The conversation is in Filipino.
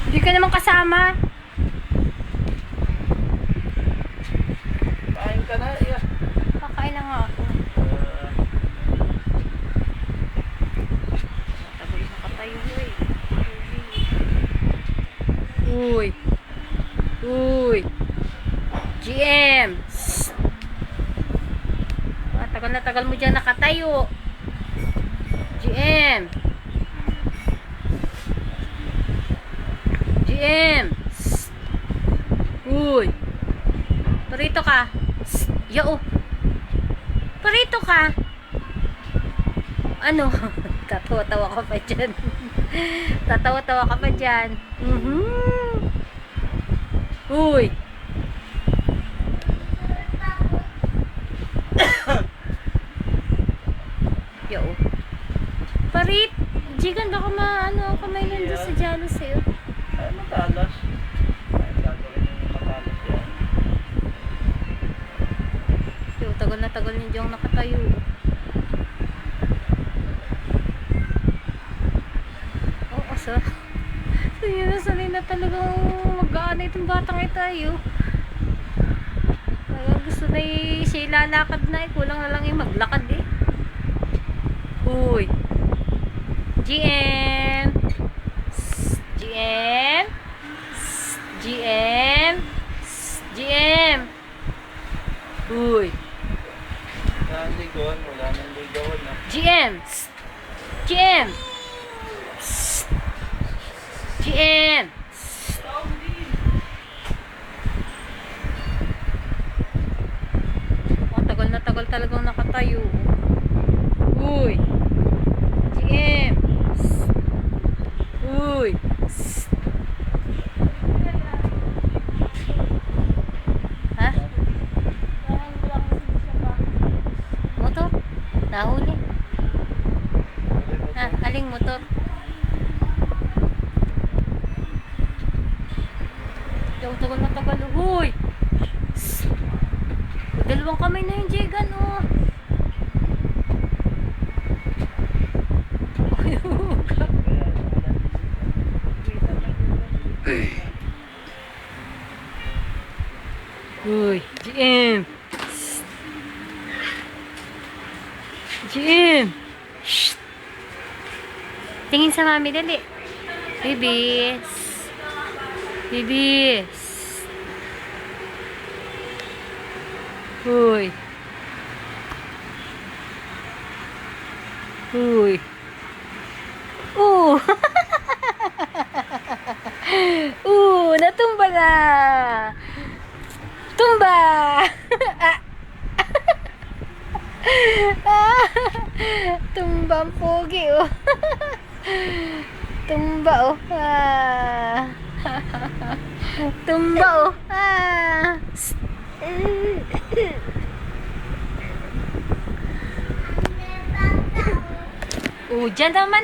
Hindi ka naman kasama. Kain ka na, iya. Kakain lang nga ako. Tagal nakatayo eh. Uy. Uy. GM. Tagal na tagal mo dyan nakatayo. GM. GM. Uy. Parito ka. Yo. Parito ka. Ano? Tatawa-tawa ka pa dyan. Tatawa-tawa ka pa dyan. Uy. Yo. Parit. Jigan baka maano kamay nandun sa jealous sa'yo. Ay, matalas. Ay, gagawin yung matalas yan. Yo, tagal na tagal niyo diyang nakatayo. Oh, asa. Sanay na talagang mag-aana itong batang ito ayo. Gusto na siya ilalakad na eh. Kulang na lang yung maglakad eh. Uy. GM. GM. GM. GM. Uy. Wala nang ligawan, wala nang ligawan na. GM. GM. GM. Oh, tagal na tagal talagang nakatayo. Uy. GM. Uy. Ha? Motor? Nahuli? Ha? Aling motor? Daw, tagal na tagal. Uy! Dalawang kamay na yung Jegan, oh. Uy, GM. GM. Shh. Tingin sa mami, dali. Bibis. Bibis. Uy. Uy. Natumba na. Tumba. Tumba ang pogi, oh. Tumba, oh. Tumba, oh. Dyan naman.